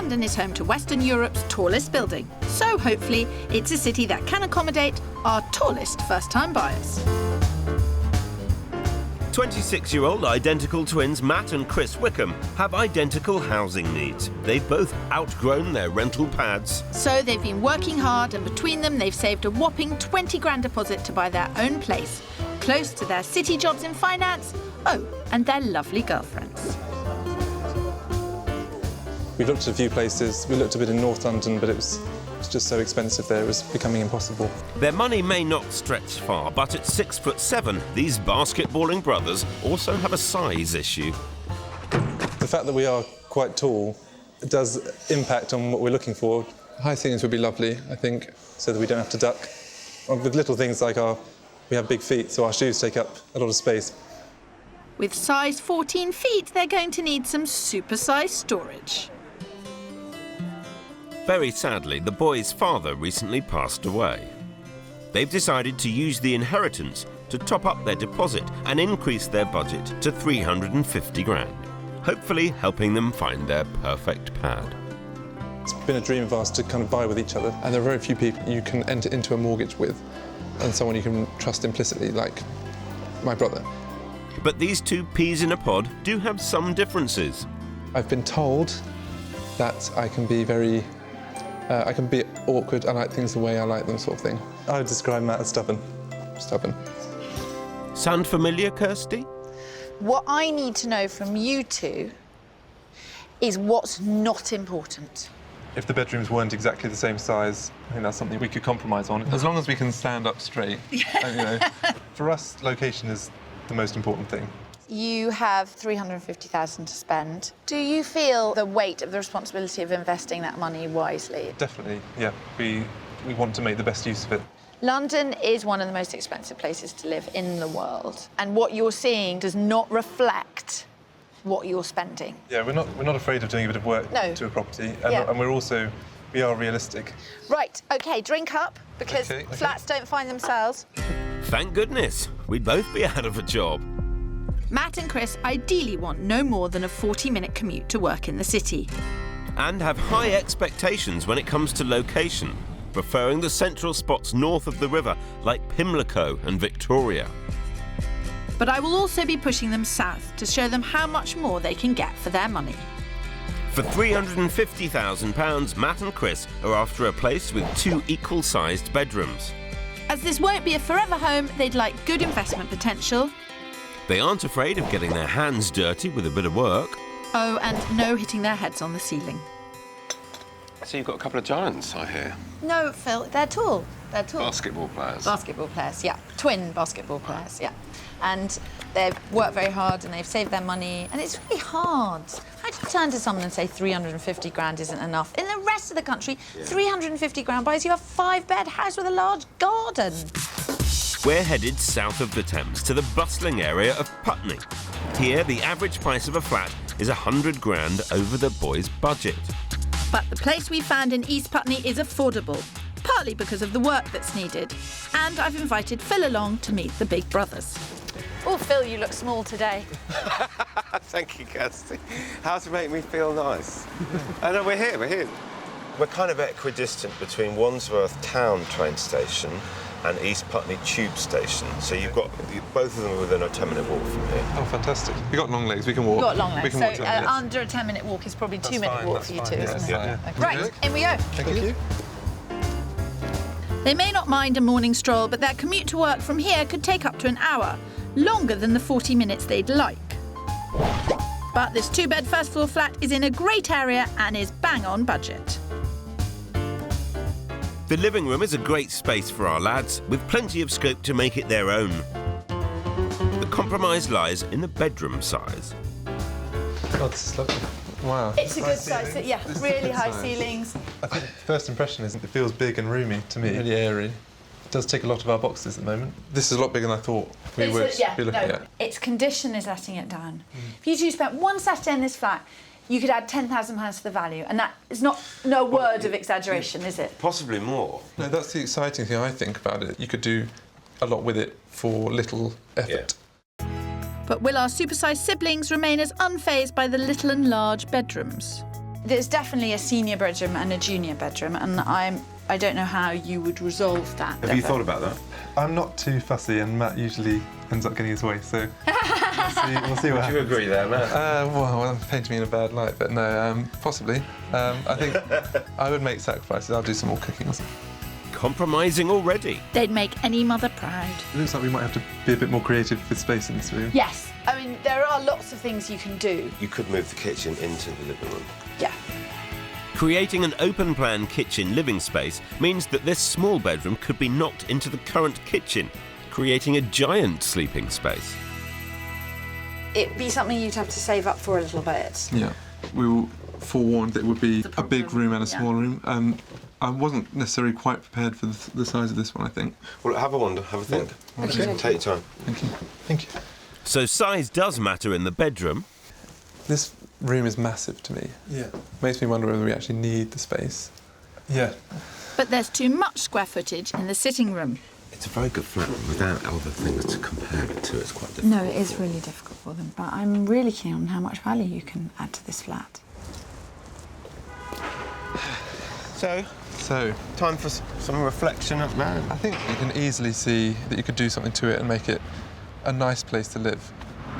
London is home to Western Europe's tallest building, so hopefully it's a city that can accommodate our tallest first-time buyers. 26-year-old identical twins Matt and Chris Wickham have identical housing needs. They've both outgrown their rental pads. So they've been working hard, and between them they've saved a whopping 20 grand deposit to buy their own place, close to their city jobs in finance, and their lovely girlfriends. We looked at a few places. We looked a bit in North London, but it was just so expensive there, it was becoming impossible. Their money may not stretch far, but at 6'7", these basketballing brothers also have a size issue. The fact that we are quite tall does impact on what we're looking for. High ceilings would be lovely, I think, so that we don't have to duck. With little things like we have big feet, so our shoes take up a lot of space. With size 14 feet, they're going to need some super-sized storage. Very sadly, the boys' father recently passed away. They've decided to use the inheritance to top up their deposit and increase their budget to 350 grand, hopefully helping them find their perfect pad. It's been a dream of ours to kind of buy with each other, and there are very few people you can enter into a mortgage with, and someone you can trust implicitly, like my brother. But these two peas in a pod do have some differences. I've been told that I can be awkward. I like things the way I like them, sort of thing. I would describe Matt as stubborn. Stubborn. Sound familiar, Kirstie? What I need to know from you two is what's not important. If the bedrooms weren't exactly the same size, I think that's something we could compromise on. As long as we can stand up straight. For us, location is the most important thing. You have 350,000 to spend. Do you feel the weight of the responsibility of investing that money wisely? Definitely, yeah. We want to make the best use of it. London is one of the most expensive places to live in the world, and what you're seeing does not reflect what you're spending. Yeah, we're not afraid of doing a bit of work to a property, and we are realistic. Right, OK, drink up, because flats don't find themselves. Thank goodness, we'd both be out of a job. Matt and Chris ideally want no more than a 40-minute commute to work in the city. And have high expectations when it comes to location, preferring the central spots north of the river, like Pimlico and Victoria. But I will also be pushing them south to show them how much more they can get for their money. For £350,000, Matt and Chris are after a place with 2 equal-sized bedrooms. As this won't be a forever home, they'd like good investment potential. They aren't afraid of getting their hands dirty with a bit of work. Oh, and no hitting their heads on the ceiling. So you've got a couple of giants, I hear. No, Phil, they're tall. They're tall. Basketball players. Basketball players, yeah. Twin basketball players, yeah. And they've worked very hard and they've saved their money, and it's really hard. How do you turn to someone and say 350 grand isn't enough? In the rest of the country, 350 grand buys you a 5-bed house with a large garden. We're headed south of the Thames to the bustling area of Putney. Here, the average price of a flat is 100 grand over the boys' budget. But the place we found in East Putney is affordable, partly because of the work that's needed. And I've invited Phil along to meet the big brothers. Oh, Phil, you look small today. Thank you, Kirstie. How to make me feel nice. Oh, no, we're here. We're kind of equidistant between Wandsworth Town train station and East Putney Tube Station. So you've got both of them within a 10-minute walk from here. Oh, fantastic. We've got long legs, we can walk. You've got long legs, We can so walk 10 minutes. under a 10-minute walk is probably a 2-minute walk for you two, Yes, isn't it? yeah. Okay. Right, in we go. Thank you. They may not mind a morning stroll, but their commute to work from here could take up to an hour, longer than the 40 minutes they'd like. But this 2-bed first-floor flat is in a great area and is bang on budget. The living room is a great space for our lads, with plenty of scope to make it their own. The compromise lies in the bedroom size. God, this is lovely. Wow. It's a good size, yeah, really high ceilings. I think the first impression is it feels big and roomy to me. Really airy. It does take a lot of our boxes at the moment. This is a lot bigger than I thought we would be looking at. Its condition is letting it down. If you two spent one Saturday in this flat, you could add £10,000 to the value, and that is no word of exaggeration, is it? Possibly more. No, that's the exciting thing I think about it. You could do a lot with it for little effort. But will our supersized siblings remain as unfazed by the little and large bedrooms? There's definitely a senior bedroom and a junior bedroom, and I don't know how you would resolve that. Have you thought about that? I'm not too fussy, and Matt usually ends up getting his way, so we'll see what happens. Do you agree there, Matt? Well, I'm painting me in a bad light, but no, possibly. I think I would make sacrifices. I'll do some more cooking or something. Compromising already. They'd make any mother proud. It looks like we might have to be a bit more creative with space in this room. Yes. I mean, there are lots of things you can do. You could move the kitchen into the living room. Yeah. Creating an open-plan kitchen living space means that this small bedroom could be knocked into the current kitchen, creating a giant sleeping space. It'd be something you'd have to save up for a little bit. Yeah. We were forewarned that it would be a big room and a yeah. small room. I wasn't necessarily quite prepared for the size of this one, I think. Well, have a wander, have a think. Okay. Take your time. Thank you. Thank you. So size does matter in the bedroom. This room is massive to me. Yeah. Makes me wonder whether we actually need the space. Yeah. But there's too much square footage in the sitting room. It's a very good flat without other things to compare it to. It's quite difficult. No, it is really difficult for them, but I'm really keen on how much value you can add to this flat. So, time for some reflection of man. I think you can easily see that you could do something to it and make it a nice place to live.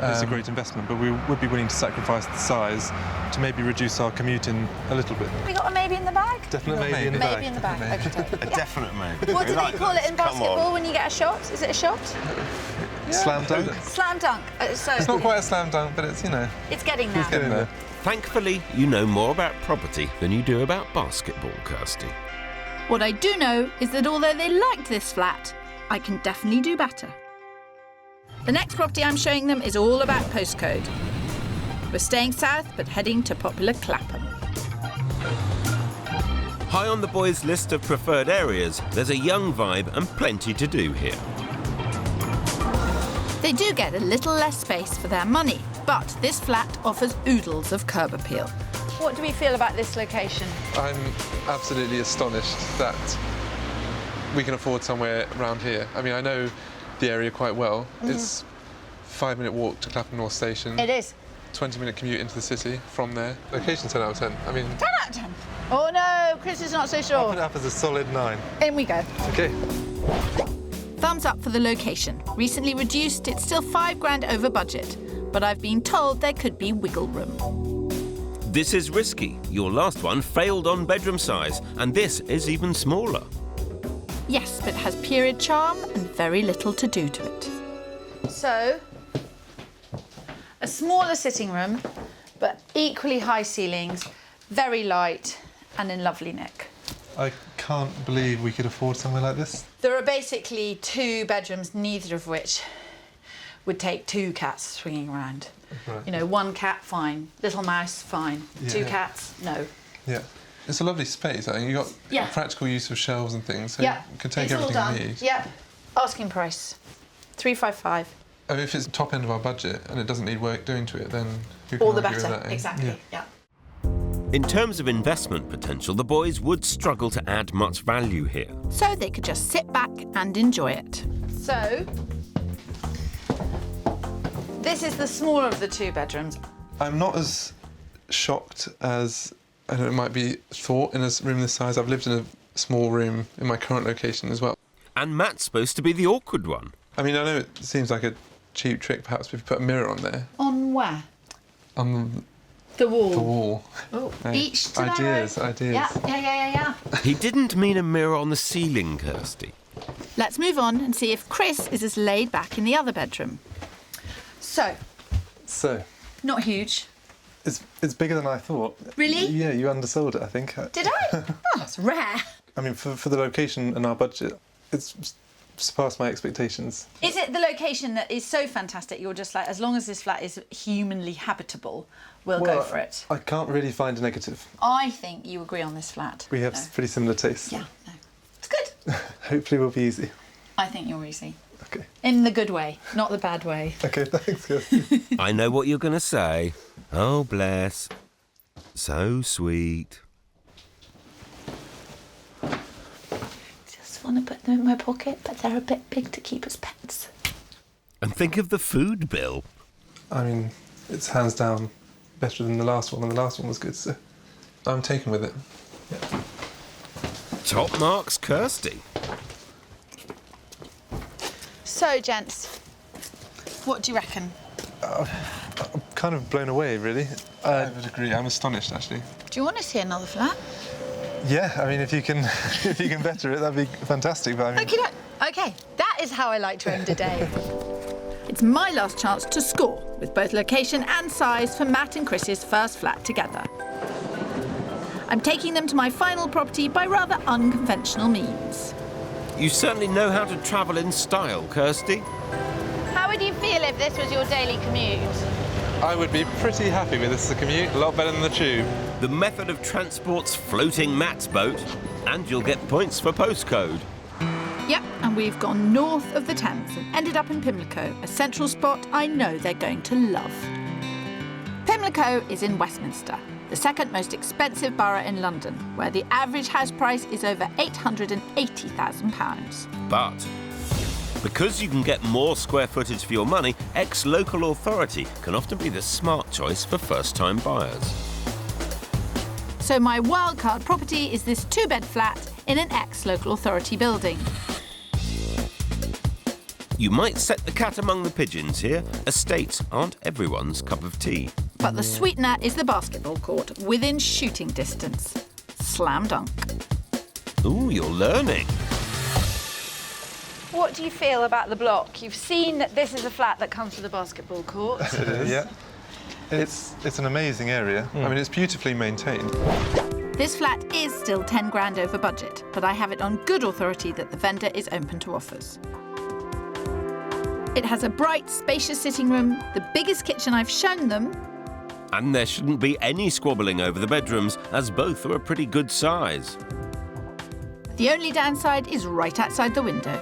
It's a great investment, but we would be willing to sacrifice the size to maybe reduce our commuting a little bit. We got a maybe in the bag? Definite maybe in the bag. Maybe in the bag. Okay. A definite maybe. What do they call it in Come on. basketball when you get a shot? Is it a shot? Slam dunk. Slam dunk. So It's not quite a slam dunk, but it's, it's getting there. it's getting there. Thankfully, you know more about property than you do about basketball, Kirstie. What I do know is that although they liked this flat, I can definitely do better. The next property I'm showing them is all about postcode. We're staying south, but heading to popular Clapham. High on the boys' list of preferred areas, there's a young vibe and plenty to do here. They do get a little less space for their money, but this flat offers oodles of curb appeal. What do we feel about this location? I'm absolutely astonished that we can afford somewhere around here. I mean, I know the area quite well. It's a 5-minute walk to Clapham North Station. It is. 20-minute commute into the city from there. Location 10 out of 10. I mean, 10 out of 10. Oh no, Chris is not so I'll sure. put it up as a solid 9. In we go. Okay. Thumbs up for the location. Recently reduced, it's still £5,000 over budget, but I've been told there could be wiggle room. This is risky. Your last one failed on bedroom size, and this is even smaller. Yes, but has period charm and very little to do to it. So, a smaller sitting room, but equally high ceilings, very light, and in lovely nick. I can't believe we could afford somewhere like this. There are basically 2 bedrooms, neither of which would take 2 cats swinging around. Right. You know, 1 cat, fine. Little mouse, fine. Yeah. 2 cats, no. Yeah. It's a lovely space. I think you've got Yeah. practical use of shelves and things, so Yeah, you can take it's all everything done. you need. Yeah. Asking price, 355. I mean, if it's top end of our budget and it doesn't need work doing to it, then who can All the argue with better, that, eh? exactly. Yeah. Yeah. In terms of investment potential, the boys would struggle to add much value here. So they could just sit back and enjoy it. So, this is the smaller of the 2 bedrooms. I'm not as shocked as I don't know, it might be thought in a room this size. I've lived in a small room in my current location as well. And Matt's supposed to be the awkward one. I mean, I know it seems like a cheap trick, perhaps, if you put a mirror on there, On where? on The wall. the wall. Oh, Hey, each to ideas, their own. ideas. Yeah. He didn't mean a mirror on the ceiling, Kirstie. Let's move on and see if Chris is as laid back in the other bedroom. So, So, not huge. it's bigger than I thought. Really? Yeah, you undersold it, I think. Did I? Oh, that's rare. I mean, for the location and our budget, it's surpassed my expectations. Is it the location that is so fantastic you're just like, as long as this flat is humanly habitable, we'll go for it? I can't really find a negative. I think you agree on this flat. We have No. pretty similar tastes. Yeah, no. It's good. Hopefully we'll be easy. I think you're easy. Okay. In the good way, not the bad way. Okay, thanks, Kirstie. I know what you're going to say. Oh, bless. So sweet. Just want to put them in my pocket, but they're a bit big to keep as pets. And think of the food bill. I mean, it's hands down better than the last one, and the last one was good, so... I'm taken with it. Yeah. Top marks, Kirstie. So, gents, what do you reckon? I'm kind of blown away, really. I would agree. I'm astonished, actually. Do you want to see another flat? Yeah, I mean, if you can, if you can better it, that'd be fantastic. But I mean, Okay, that is how I like to end a day. It's my last chance to score, with both location and size for Matt and Chris's first flat together. I'm taking them to my final property by rather unconventional means. You certainly know how to travel in style, Kirstie. How would you feel if this was your daily commute? I would be pretty happy with this as a commute. A lot better than the tube. The method of transport's floating Matt's boat, and you'll get points for postcode. Yep, and we've gone north of the Thames and ended up in Pimlico, a central spot I know they're going to love. Pimlico is in Westminster, the second most expensive borough in London, where the average house price is over £880,000. But because you can get more square footage for your money, ex-local authority can often be the smart choice for first-time buyers. So my wildcard property is this two-bed flat in an ex-local authority building. You might set the cat among the pigeons here. Estates aren't everyone's cup of tea. But the sweetener is the basketball court, within shooting distance. Slam dunk. Ooh, you're learning. What do you feel about the block? You've seen that this is a flat that comes with a basketball court. It is. Yeah. It's an amazing area. I mean, it's beautifully maintained. This flat is still 10 grand over budget, but I have it on good authority that the vendor is open to offers. It has a bright, spacious sitting room, the biggest kitchen I've shown them. And there shouldn't be any squabbling over the bedrooms, as both are a pretty good size. The only downside is right outside the window.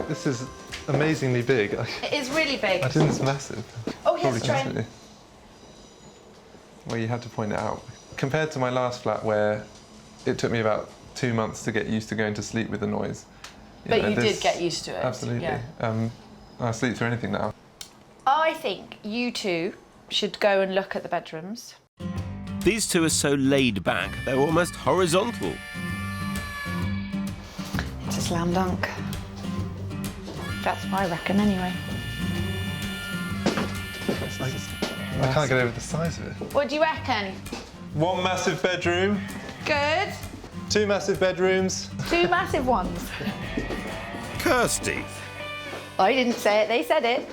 This is amazingly big. It is really big. I think it's massive. Oh, here's Probably a train. constantly. Well, you had to point it out. Compared to my last flat, where it took me about 2 months to get used to going to sleep with the noise. But you did get used to it. Absolutely. Yeah. I sleep through anything now. I think you two should go and look at the bedrooms. These two are so laid back, they're almost horizontal. It's a slam dunk. That's what I reckon, anyway. I can't get over the size of it. What do you reckon? One massive bedroom, Good. 2 massive bedrooms. 2 massive ones. Kirstie, I didn't say it, they said it.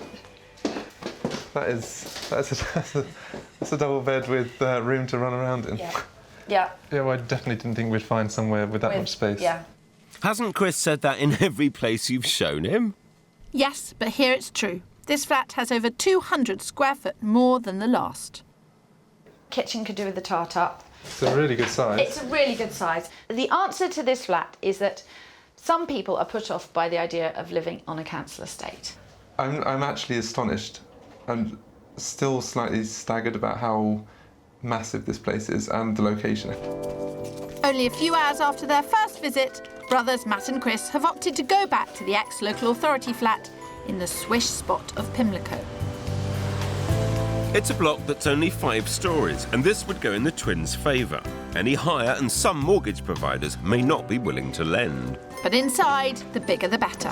That's a double bed with room to run around in. Yeah. Yeah. Yeah, well, I definitely didn't think we'd find somewhere with that much space. Yeah. hasn't Chris said that in every place you've shown him? Yes, but here it's true. This flat has over 200 square foot more than the last. Kitchen could do with the tart up. It's a really good size. It's a really good size. The answer to this flat is that some people are put off by the idea of living on a council estate. I'm actually astonished. I'm still slightly staggered about how massive this place is and the location. Only a few hours after their first visit, brothers Matt and Chris have opted to go back to the ex-local authority flat in the swish spot of Pimlico. It's a block that's only 5 stories, and this would go in the twins' favour. Any higher, and some mortgage providers may not be willing to lend. But inside, the bigger the better.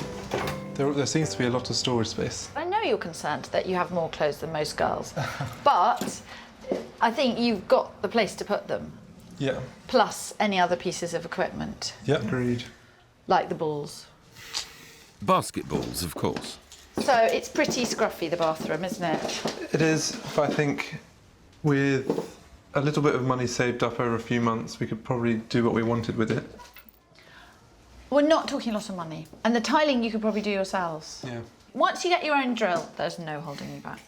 There seems to be a lot of storage space. I know you're concerned that you have more clothes than most girls, but I think you've got the place to put them, Yeah. plus any other pieces of equipment, Yeah. Agreed. like the balls. Basketballs, of course. So it's pretty scruffy, the bathroom, isn't it? It is, but I think with a little bit of money saved up over a few months, we could probably do what we wanted with it. We're not talking a lot of money. And the tiling you could probably do yourselves. Yeah. Once you get your own drill, there's no holding you back.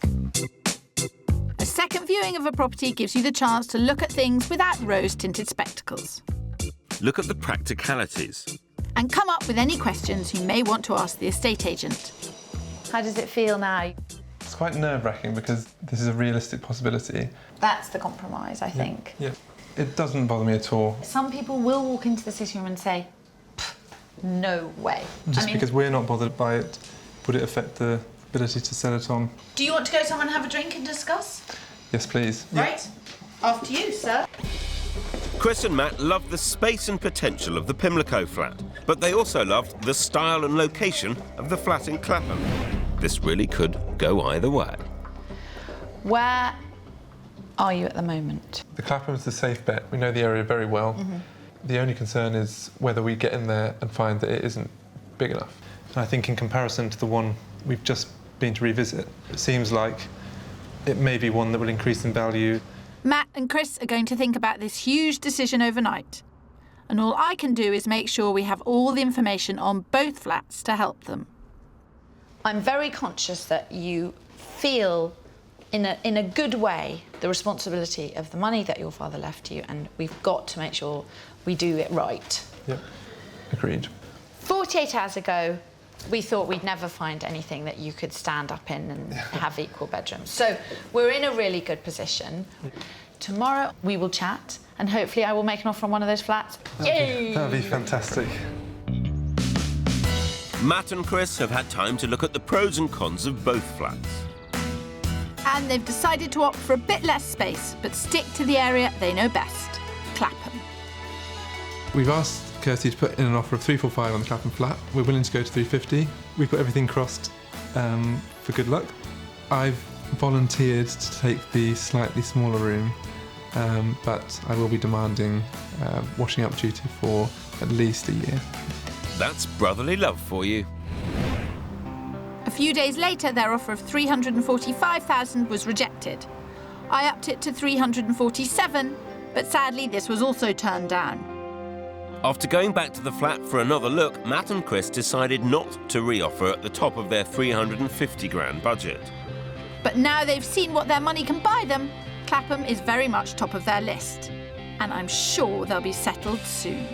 A second viewing of a property gives you the chance to look at things without rose-tinted spectacles Look at the practicalities. and come up with any questions you may want to ask the estate agent. How does it feel now? It's quite nerve-wracking because this is a realistic possibility. That's the compromise, I think. Yeah. It doesn't bother me at all. Some people will walk into the sitting room and say, no way. Just because we're not bothered by it, would it affect the ability to sell it on? Do you want to go somewhere and have a drink and discuss? Yes, please. Right. After you, sir. Chris and Matt loved the space and potential of the Pimlico flat, but they also loved the style and location of the flat in Clapham. This really could go either way. Where are you at the moment? The Clapham's the safe bet. We know the area very well. The only concern is whether we get in there and find that it isn't big enough. And I think in comparison to the one we've just been to revisit, it seems like it may be one that will increase in value. Matt and Chris are going to think about this huge decision overnight. And all I can do is make sure we have all the information on both flats to help them. I'm very conscious that you feel, in a good way, the responsibility of the money that your father left you, and we've got to make sure we do it right. Yep, agreed. 48 hours ago, we thought we'd never find anything that you could stand up in and have equal bedrooms. So we're in a really good position. Tomorrow we will chat, and hopefully I will make an offer on one of those flats. Yay! That'd be fantastic. Matt and Chris have had time to look at the pros and cons of both flats. And they've decided to opt for a bit less space, but stick to the area they know best, Clapham. We've asked Kirstie to put in an offer of 345 on the Clapham flat. We're willing to go to 350. We've got everything crossed for good luck. I've volunteered to take the slightly smaller room, but I will be demanding washing up duty for at least a year. That's brotherly love for you. A few days later, their offer of $345,000 was rejected. I upped it to $347,000, but sadly this was also turned down. After going back to the flat for another look, Matt and Chris decided not to re-offer at the top of their $350,000 budget. But now they've seen what their money can buy them, Clapham is very much top of their list. And I'm sure they'll be settled soon.